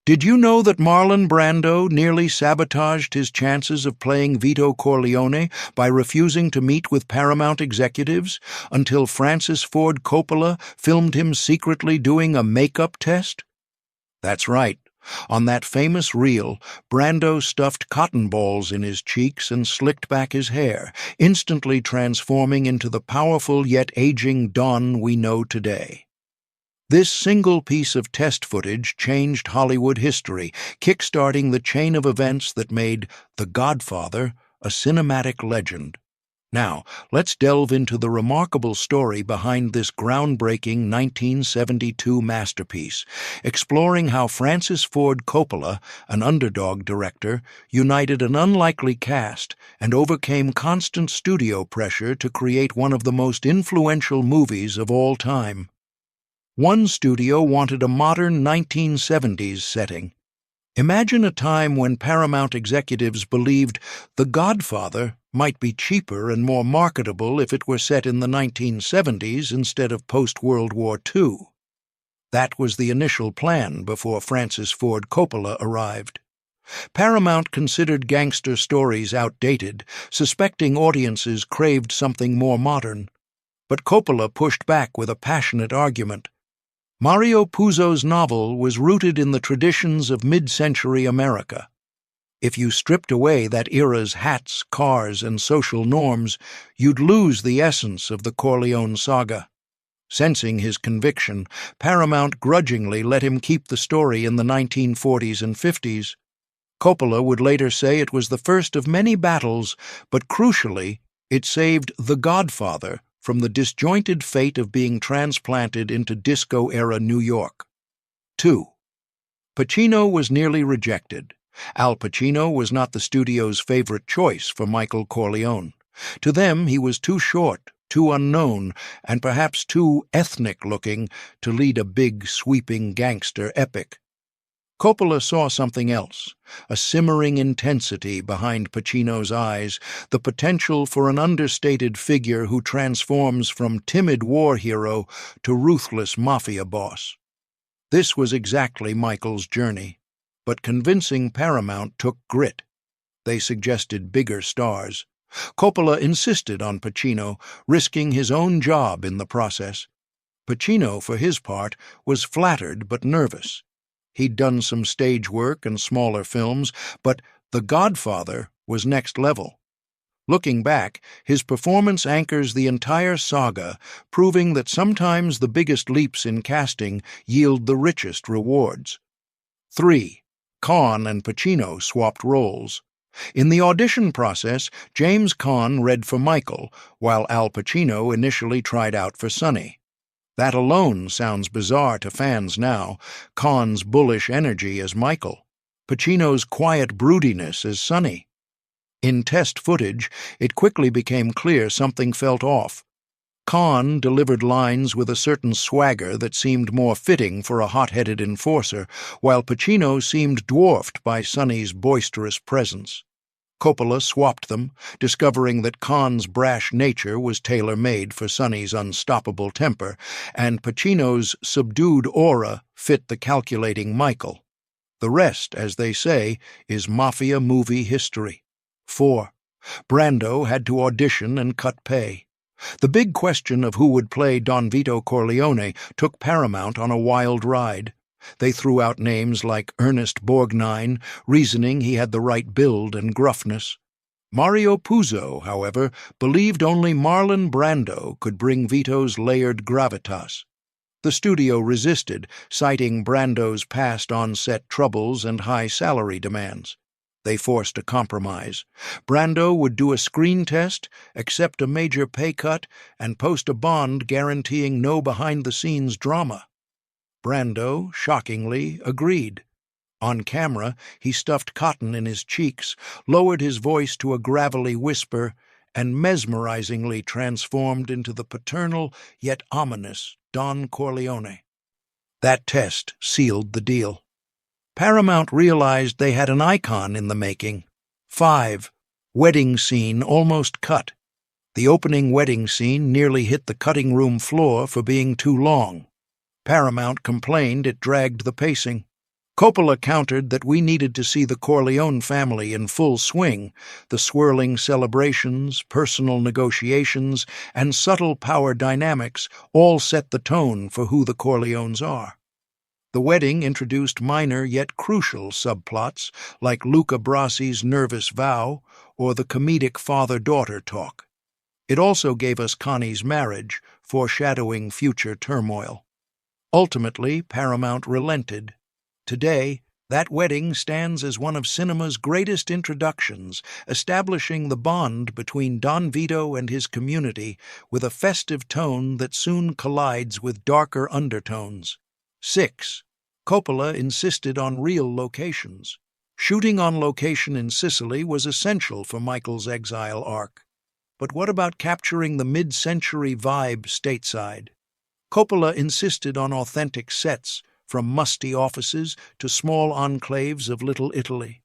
Did you know that Marlon Brando nearly sabotaged his chances of playing Vito Corleone by refusing to meet with Paramount executives until Francis Ford Coppola filmed him secretly doing a makeup test? That's right. On that famous reel, Brando stuffed cotton balls in his cheeks and slicked back his hair, instantly transforming into the powerful yet aging Don we know today. This single piece of test footage changed Hollywood history, kick-starting the chain of events that made The Godfather a cinematic legend. Now, let's delve into the remarkable story behind this groundbreaking 1972 masterpiece, exploring how Francis Ford Coppola, an underdog director, united an unlikely cast and overcame constant studio pressure to create one of the most influential movies of all time. One studio wanted a modern 1970s setting. Imagine a time when Paramount executives believed The Godfather might be cheaper and more marketable if it were set in the 1970s instead of post-World War II. That was the initial plan before Francis Ford Coppola arrived. Paramount considered gangster stories outdated, suspecting audiences craved something more modern. But Coppola pushed back with a passionate argument. Mario Puzo's novel was rooted in the traditions of mid-century America. If you stripped away that era's hats, cars, and social norms, you'd lose the essence of the Corleone saga. Sensing his conviction, Paramount grudgingly let him keep the story in the 1940s and 50s. Coppola would later say it was the first of many battles, but crucially, it saved The Godfather from the disjointed fate of being transplanted into disco-era New York. 2. Pacino was nearly rejected. Al Pacino was not the studio's favorite choice for Michael Corleone. To them, he was too short, too unknown, and perhaps too ethnic-looking to lead a big, sweeping gangster epic. Coppola saw something else, a simmering intensity behind Pacino's eyes, the potential for an understated figure who transforms from timid war hero to ruthless mafia boss. This was exactly Michael's journey, but convincing Paramount took grit. They suggested bigger stars. Coppola insisted on Pacino, risking his own job in the process. Pacino, for his part, was flattered but nervous. He'd done some stage work and smaller films, but The Godfather was next level. Looking back, his performance anchors the entire saga, proving that sometimes the biggest leaps in casting yield the richest rewards. 3. Caan and Pacino swapped roles. In the audition process, James Caan read for Michael, while Al Pacino initially tried out for Sonny. That alone sounds bizarre to fans now, Caan's bullish energy as Michael, Pacino's quiet broodiness as Sonny. In test footage, it quickly became clear something felt off. Caan delivered lines with a certain swagger that seemed more fitting for a hot-headed enforcer, while Pacino seemed dwarfed by Sonny's boisterous presence. Coppola swapped them, discovering that Caan's brash nature was tailor-made for Sonny's unstoppable temper, and Pacino's subdued aura fit the calculating Michael. The rest, as they say, is mafia movie history. 4. Brando had to audition and cut pay. The big question of who would play Don Vito Corleone took Paramount on a wild ride. They threw out names like Ernest Borgnine, reasoning he had the right build and gruffness. Mario Puzo, however, believed only Marlon Brando could bring Vito's layered gravitas. The studio resisted, citing Brando's past on-set troubles and high salary demands. They forced a compromise. Brando would do a screen test, accept a major pay cut, and post a bond guaranteeing no behind-the-scenes drama. Brando, shockingly, agreed. On camera, he stuffed cotton in his cheeks, lowered his voice to a gravelly whisper, and mesmerizingly transformed into the paternal yet ominous Don Corleone. That test sealed the deal. Paramount realized they had an icon in the making. 5. Wedding scene almost cut. The opening wedding scene nearly hit the cutting room floor for being too long. Paramount complained it dragged the pacing. Coppola countered that we needed to see the Corleone family in full swing. The swirling celebrations, personal negotiations, and subtle power dynamics all set the tone for who the Corleones are. The wedding introduced minor yet crucial subplots like Luca Brassi's nervous vow or the comedic father-daughter talk. It also gave us Connie's marriage, foreshadowing future turmoil. Ultimately, Paramount relented. Today, that wedding stands as one of cinema's greatest introductions, establishing the bond between Don Vito and his community with a festive tone that soon collides with darker undertones. 6. Coppola insisted on real locations. Shooting on location in Sicily was essential for Michael's exile arc. But what about capturing the mid-century vibe stateside? Coppola insisted on authentic sets, from musty offices to small enclaves of Little Italy.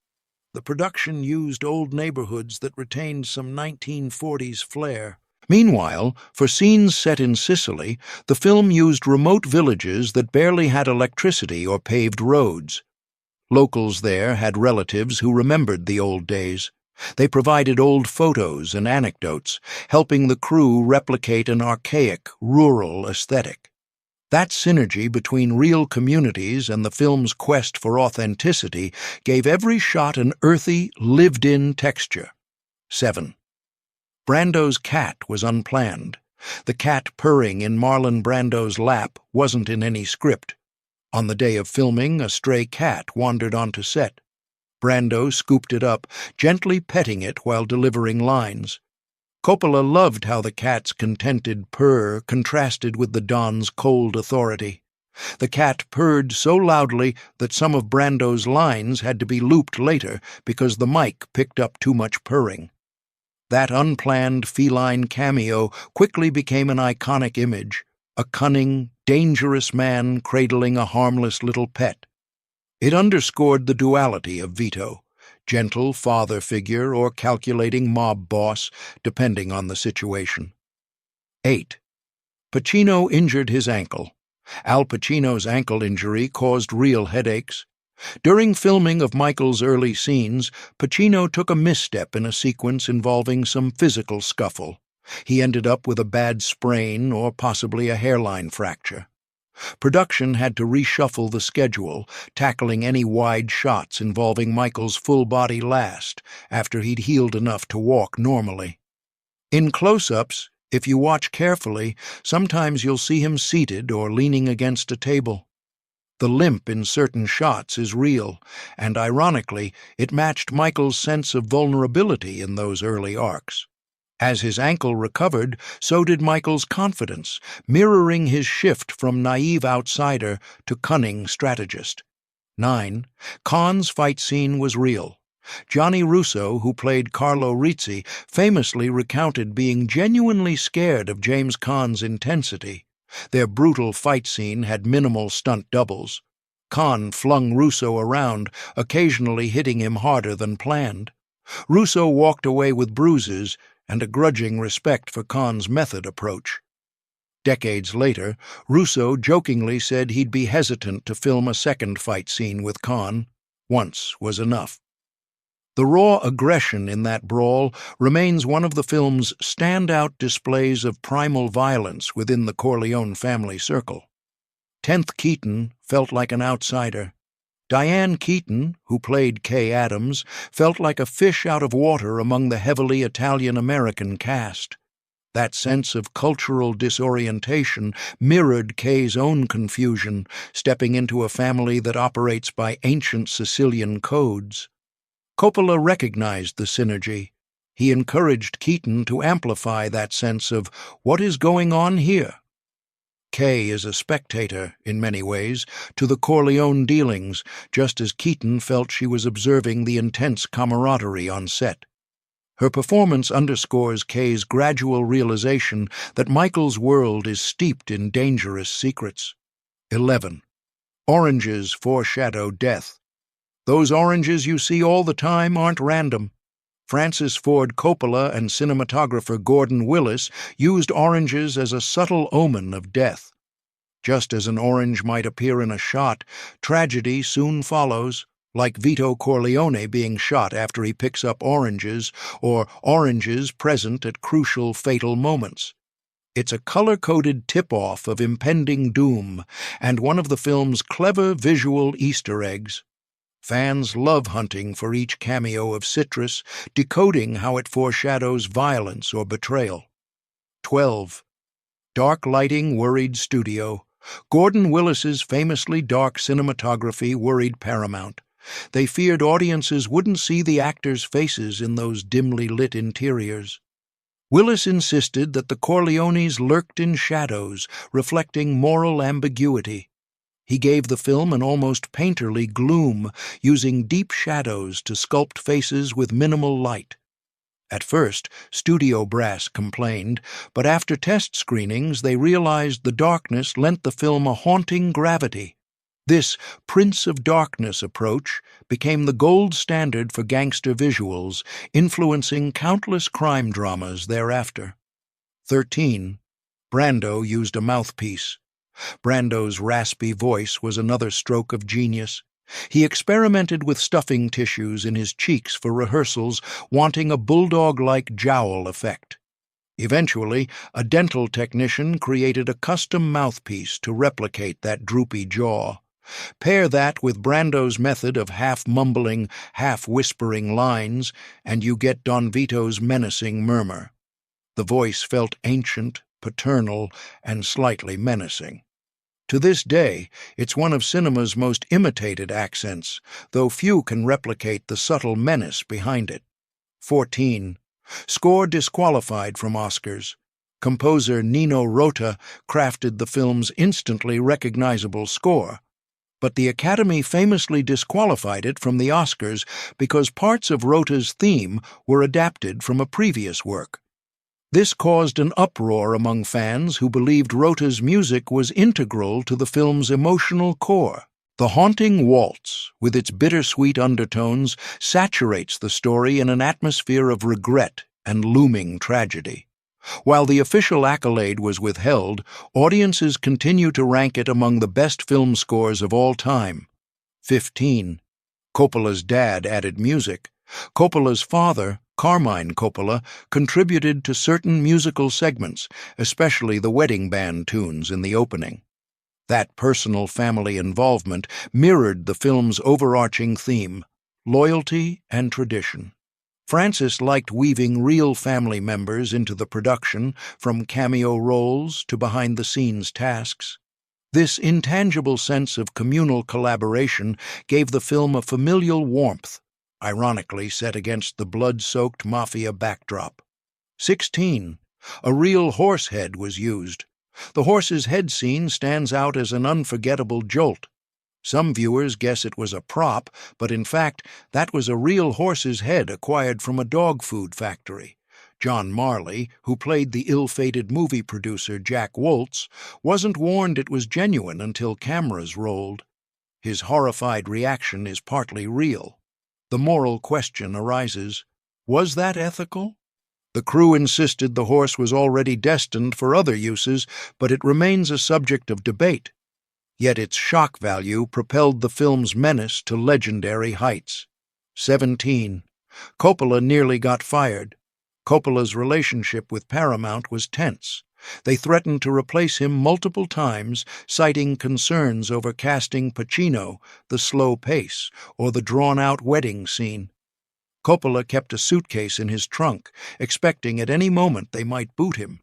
The production used old neighborhoods that retained some 1940s flair. Meanwhile, for scenes set in Sicily, the film used remote villages that barely had electricity or paved roads. Locals there had relatives who remembered the old days. They provided old photos and anecdotes, helping the crew replicate an archaic, rural aesthetic. That synergy between real communities and the film's quest for authenticity gave every shot an earthy, lived-in texture. 7. Brando's cat was unplanned. The cat purring in Marlon Brando's lap wasn't in any script. On the day of filming, a stray cat wandered onto set. Brando scooped it up, gently petting it while delivering lines. Coppola loved how the cat's contented purr contrasted with the Don's cold authority. The cat purred so loudly that some of Brando's lines had to be looped later because the mic picked up too much purring. That unplanned feline cameo quickly became an iconic image, a cunning, dangerous man cradling a harmless little pet. It underscored the duality of Vito, gentle father figure or calculating mob boss, depending on the situation. 8. Pacino injured his ankle. Al Pacino's ankle injury caused real headaches. During filming of Michael's early scenes, Pacino took a misstep in a sequence involving some physical scuffle. He ended up with a bad sprain or possibly a hairline fracture. Production had to reshuffle the schedule, tackling any wide shots involving Michael's full body last, after he'd healed enough to walk normally. In close-ups, if you watch carefully, sometimes you'll see him seated or leaning against a table. The limp in certain shots is real, and ironically, it matched Michael's sense of vulnerability in those early arcs. As his ankle recovered, so did Michael's confidence, mirroring his shift from naive outsider to cunning strategist. 9. Caan's fight scene was real. Johnny Russo, who played Carlo Rizzi, famously recounted being genuinely scared of James Caan's intensity. Their brutal fight scene had minimal stunt doubles. Caan flung Russo around, occasionally hitting him harder than planned. Russo walked away with bruises and a grudging respect for Caan's method approach. Decades later, Russo jokingly said he'd be hesitant to film a second fight scene with Caan. Once was enough. The raw aggression in that brawl remains one of the film's standout displays of primal violence within the Corleone family circle. 10th Keaton felt like an outsider. Diane Keaton, who played Kay Adams, felt like a fish out of water among the heavily Italian-American cast. That sense of cultural disorientation mirrored Kay's own confusion, stepping into a family that operates by ancient Sicilian codes. Coppola recognized the synergy. He encouraged Keaton to amplify that sense of what is going on here. Kay is a spectator, in many ways, to the Corleone dealings, just as Keaton felt she was observing the intense camaraderie on set. Her performance underscores Kay's gradual realization that Michael's world is steeped in dangerous secrets. 11. Oranges foreshadow death. Those oranges you see all the time aren't random. Francis Ford Coppola and cinematographer Gordon Willis used oranges as a subtle omen of death. Just as an orange might appear in a shot, tragedy soon follows, like Vito Corleone being shot after he picks up oranges, or oranges present at crucial fatal moments. It's a color-coded tip-off of impending doom, and one of the film's clever visual Easter eggs. Fans love hunting for each cameo of citrus, decoding how it foreshadows violence or betrayal. 12. Dark lighting worried studio. Gordon Willis's famously dark cinematography worried Paramount. They feared audiences wouldn't see the actors' faces in those dimly lit interiors. Willis insisted that the Corleones lurked in shadows, reflecting moral ambiguity. He gave the film an almost painterly gloom, using deep shadows to sculpt faces with minimal light. At first, studio brass complained, but after test screenings they realized the darkness lent the film a haunting gravity. This Prince of Darkness approach became the gold standard for gangster visuals, influencing countless crime dramas thereafter. 13. Brando used a mouthpiece. Brando's raspy voice was another stroke of genius. He experimented with stuffing tissues in his cheeks for rehearsals, wanting a bulldog-like jowl effect. Eventually, a dental technician created a custom mouthpiece to replicate that droopy jaw. Pair that with Brando's method of half-mumbling, half-whispering lines, and you get Don Vito's menacing murmur. The voice felt ancient, paternal, and slightly menacing. To this day, it's one of cinema's most imitated accents, though few can replicate the subtle menace behind it. 14. Score disqualified from Oscars. Composer Nino Rota crafted the film's instantly recognizable score, but the Academy famously disqualified it from the Oscars because parts of Rota's theme were adapted from a previous work. This caused an uproar among fans who believed Rota's music was integral to the film's emotional core. The haunting waltz, with its bittersweet undertones, saturates the story in an atmosphere of regret and looming tragedy. While the official accolade was withheld, audiences continue to rank it among the best film scores of all time. 15. Coppola's dad added music. Coppola's father, Carmine Coppola, contributed to certain musical segments, especially the wedding band tunes in the opening. That personal family involvement mirrored the film's overarching theme, loyalty and tradition. Francis liked weaving real family members into the production, from cameo roles to behind-the-scenes tasks. This intangible sense of communal collaboration gave the film a familial warmth, ironically set against the blood-soaked mafia backdrop. 16. A real horse head was used. The horse's head scene stands out as an unforgettable jolt. Some viewers guess it was a prop, but in fact, that was a real horse's head acquired from a dog food factory. John Marley, who played the ill-fated movie producer Jack Woltz, wasn't warned it was genuine until cameras rolled. His horrified reaction is partly real. The moral question arises, was that ethical? The crew insisted the horse was already destined for other uses, but it remains a subject of debate. Yet its shock value propelled the film's menace to legendary heights. 17. Coppola nearly got fired. Coppola's relationship with Paramount was tense. They threatened to replace him multiple times, citing concerns over casting Pacino, the slow pace, or the drawn-out wedding scene. Coppola kept a suitcase in his trunk, expecting at any moment they might boot him.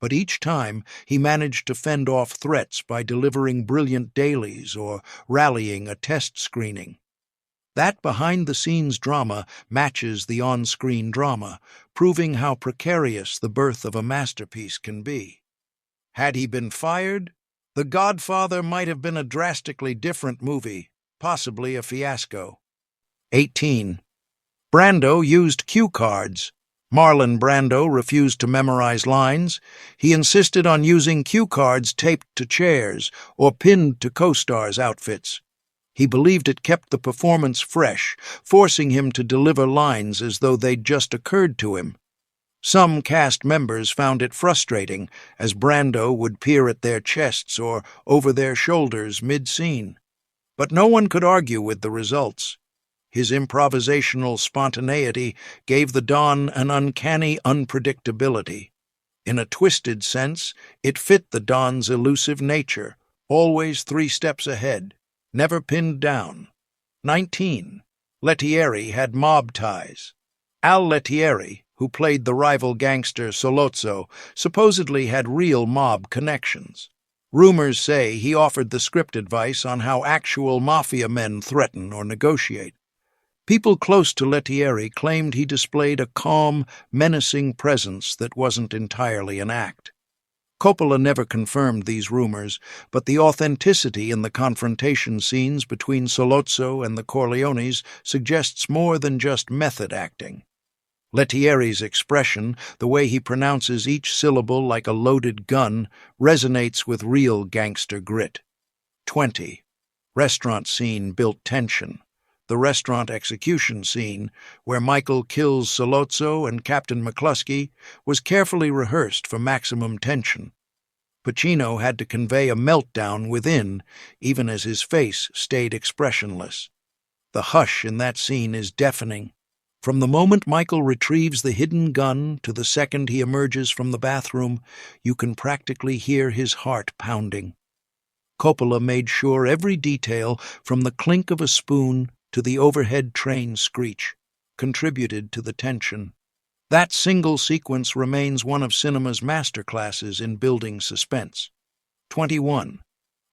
But each time he managed to fend off threats by delivering brilliant dailies or rallying a test screening. That behind-the-scenes drama matches the on-screen drama, proving how precarious the birth of a masterpiece can be. Had he been fired, The Godfather might have been a drastically different movie, possibly a fiasco. 18. Brando used cue cards. Marlon Brando refused to memorize lines. He insisted on using cue cards taped to chairs or pinned to co-stars' outfits. He believed it kept the performance fresh, forcing him to deliver lines as though they'd just occurred to him. Some cast members found it frustrating, as Brando would peer at their chests or over their shoulders mid-scene. But no one could argue with the results. His improvisational spontaneity gave the Don an uncanny unpredictability. In a twisted sense, it fit the Don's elusive nature, always 3 steps ahead, never pinned down. 19. Lettieri had mob ties. Al Lettieri, who played the rival gangster Sollozzo, supposedly had real mob connections. Rumors say he offered the script advice on how actual mafia men threaten or negotiate. People close to Lettieri claimed he displayed a calm, menacing presence that wasn't entirely an act. Coppola never confirmed these rumors, but the authenticity in the confrontation scenes between Sollozzo and the Corleones suggests more than just method acting. Lettieri's expression, the way he pronounces each syllable like a loaded gun, resonates with real gangster grit. 20. Restaurant scene built tension. The restaurant execution scene, where Michael kills Sollozzo and Captain McCluskey, was carefully rehearsed for maximum tension. Pacino had to convey a meltdown within, even as his face stayed expressionless. The hush in that scene is deafening. From the moment Michael retrieves the hidden gun to the second he emerges from the bathroom, you can practically hear his heart pounding. Coppola made sure every detail, from the clink of a spoon to the overhead train screech, contributed to the tension. That single sequence remains one of cinema's masterclasses in building suspense. 21.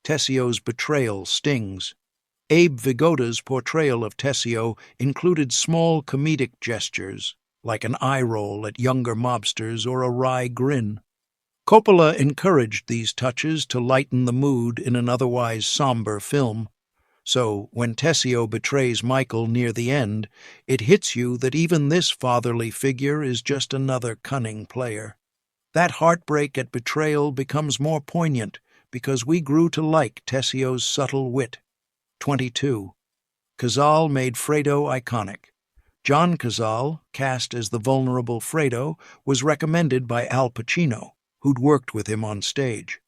Tessio's betrayal stings. Abe Vigoda's portrayal of Tessio included small comedic gestures, like an eye roll at younger mobsters or a wry grin. Coppola encouraged these touches to lighten the mood in an otherwise somber film. So, when Tessio betrays Michael near the end, it hits you that even this fatherly figure is just another cunning player. That heartbreak at betrayal becomes more poignant because we grew to like Tessio's subtle wit. 22. Cazale made Fredo iconic. John Cazale, cast as the vulnerable Fredo, was recommended by Al Pacino, who'd worked with him on stage.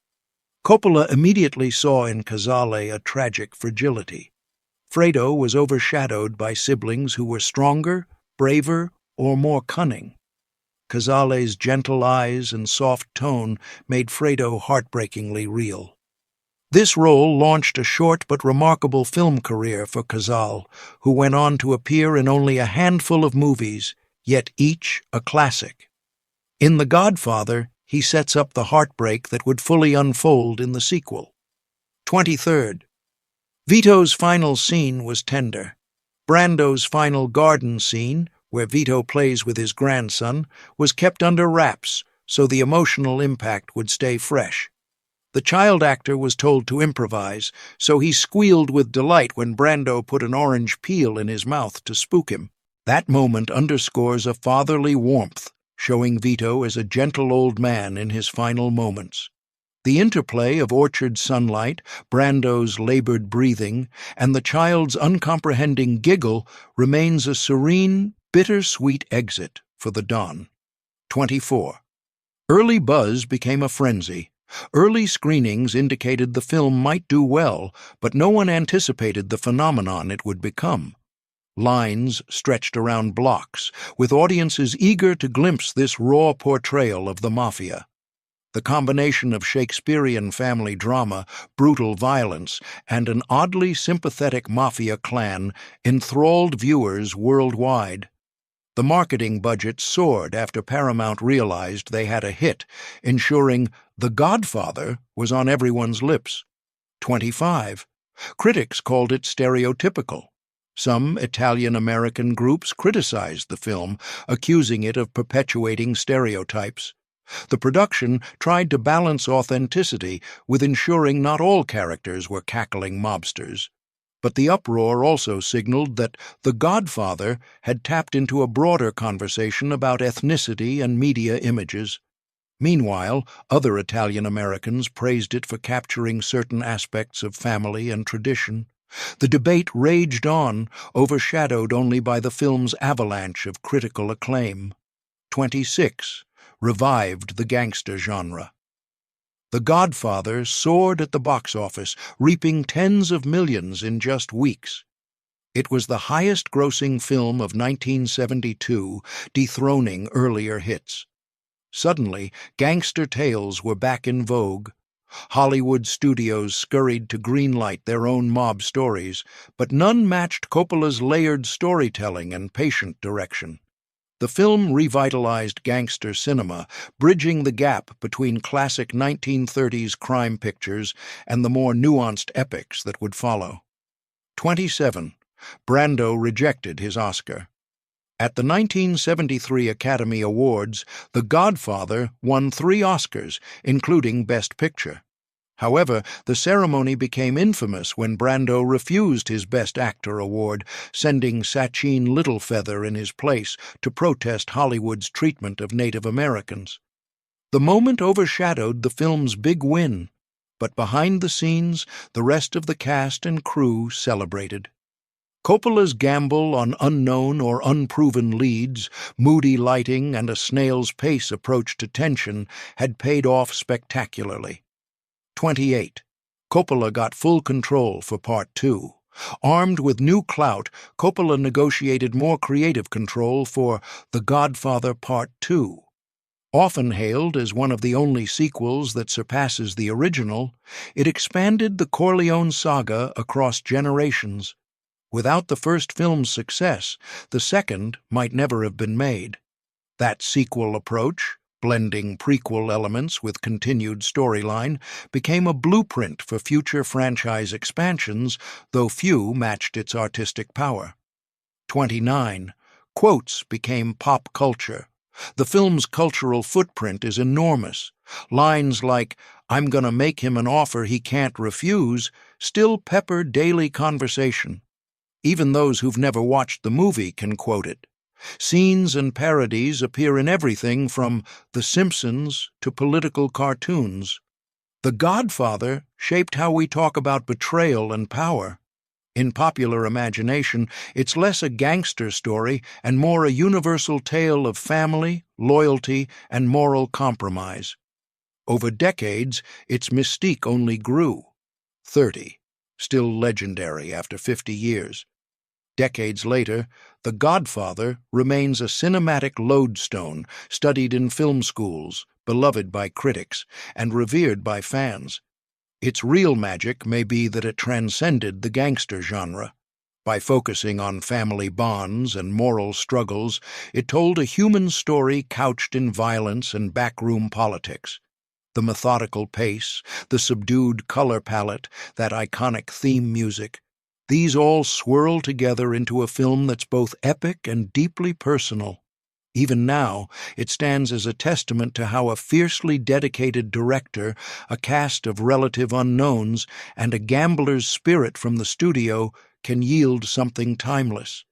Coppola immediately saw in Cazale a tragic fragility. Fredo was overshadowed by siblings who were stronger, braver, or more cunning. Cazale's gentle eyes and soft tone made Fredo heartbreakingly real. This role launched a short but remarkable film career for Cazale, who went on to appear in only a handful of movies, yet each a classic. In The Godfather, he sets up the heartbreak that would fully unfold in the sequel. 23rd. Vito's final scene was tender. Brando's final garden scene, where Vito plays with his grandson, was kept under wraps so the emotional impact would stay fresh. The child actor was told to improvise, so he squealed with delight when Brando put an orange peel in his mouth to spook him. That moment underscores a fatherly warmth, showing Vito as a gentle old man in his final moments. The interplay of orchard sunlight, Brando's labored breathing, and the child's uncomprehending giggle remains a serene, bittersweet exit for the Don. 24. Early buzz became a frenzy. Early screenings indicated the film might do well, but no one anticipated the phenomenon it would become. Lines stretched around blocks, with audiences eager to glimpse this raw portrayal of the mafia. The combination of Shakespearean family drama, brutal violence, and an oddly sympathetic mafia clan enthralled viewers worldwide. The marketing budget soared after Paramount realized they had a hit, ensuring The Godfather was on everyone's lips. 25. Critics called it stereotypical. Some Italian-American groups criticized the film, accusing it of perpetuating stereotypes. The production tried to balance authenticity with ensuring not all characters were cackling mobsters. But the uproar also signaled that The Godfather had tapped into a broader conversation about ethnicity and media images. Meanwhile, other Italian-Americans praised it for capturing certain aspects of family and tradition. The debate raged on, overshadowed only by the film's avalanche of critical acclaim. 26. Revived the gangster genre. The Godfather soared at the box office, reaping tens of millions in just weeks. It was the highest-grossing film of 1972, dethroning earlier hits. Suddenly, gangster tales were back in vogue. Hollywood studios scurried to greenlight their own mob stories, but none matched Coppola's layered storytelling and patient direction. The film revitalized gangster cinema, bridging the gap between classic 1930s crime pictures and the more nuanced epics that would follow. 27. Brando rejected his Oscar. At the 1973 Academy Awards, The Godfather won 3 Oscars, including Best Picture. However, the ceremony became infamous when Brando refused his Best Actor award, sending Sachin Littlefeather in his place to protest Hollywood's treatment of Native Americans. The moment overshadowed the film's big win, but behind the scenes, the rest of the cast and crew celebrated. Coppola's gamble on unknown or unproven leads, moody lighting, and a snail's pace approach to tension had paid off spectacularly. 28. Coppola got full control for Part 2. Armed with new clout, Coppola negotiated more creative control for The Godfather Part 2. Often hailed as one of the only sequels that surpasses the original, it expanded the Corleone saga across generations. Without the first film's success, the second might never have been made. That sequel approach, blending prequel elements with continued storyline, became a blueprint for future franchise expansions, though few matched its artistic power. 29. Quotes became pop culture. The film's cultural footprint is enormous. Lines like, "I'm gonna make him an offer he can't refuse," still pepper daily conversation. Even those who've never watched the movie can quote it. Scenes and parodies appear in everything from The Simpsons to political cartoons. The Godfather shaped how we talk about betrayal and power. In popular imagination, it's less a gangster story and more a universal tale of family, loyalty, and moral compromise. Over decades, its mystique only grew. 30. Still legendary after 50 years. Decades later, The Godfather remains a cinematic lodestone studied in film schools, beloved by critics, and revered by fans. Its real magic may be that it transcended the gangster genre. By focusing on family bonds and moral struggles, it told a human story couched in violence and backroom politics. The methodical pace, the subdued color palette, that iconic theme music, these all swirl together into a film that's both epic and deeply personal. Even now, it stands as a testament to how a fiercely dedicated director, a cast of relative unknowns, and a gambler's spirit from the studio can yield something timeless.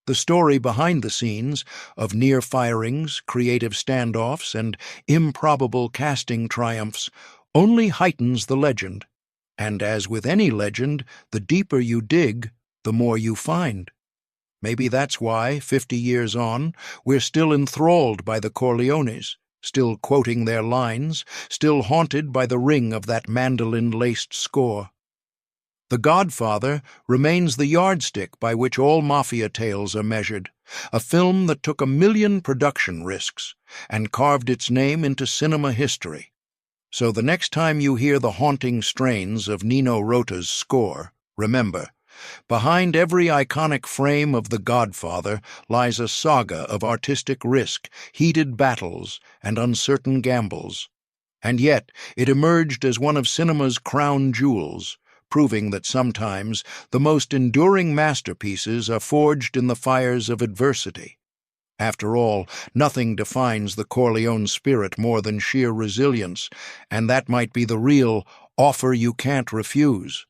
The story behind the scenes, of near firings, creative standoffs, and improbable casting triumphs, only heightens the legend. And as with any legend, the deeper you dig, the more you find. Maybe that's why, 50 years on, we're still enthralled by the Corleones, still quoting their lines, still haunted by the ring of that mandolin-laced score. The Godfather remains the yardstick by which all mafia tales are measured, a film that took 1 million production risks and carved its name into cinema history. So the next time you hear the haunting strains of Nino Rota's score, remember, behind every iconic frame of The Godfather lies a saga of artistic risk, heated battles, and uncertain gambles. And yet, it emerged as one of cinema's crown jewels, proving that sometimes the most enduring masterpieces are forged in the fires of adversity. After all, nothing defines the Corleone spirit more than sheer resilience, and that might be the real offer you can't refuse.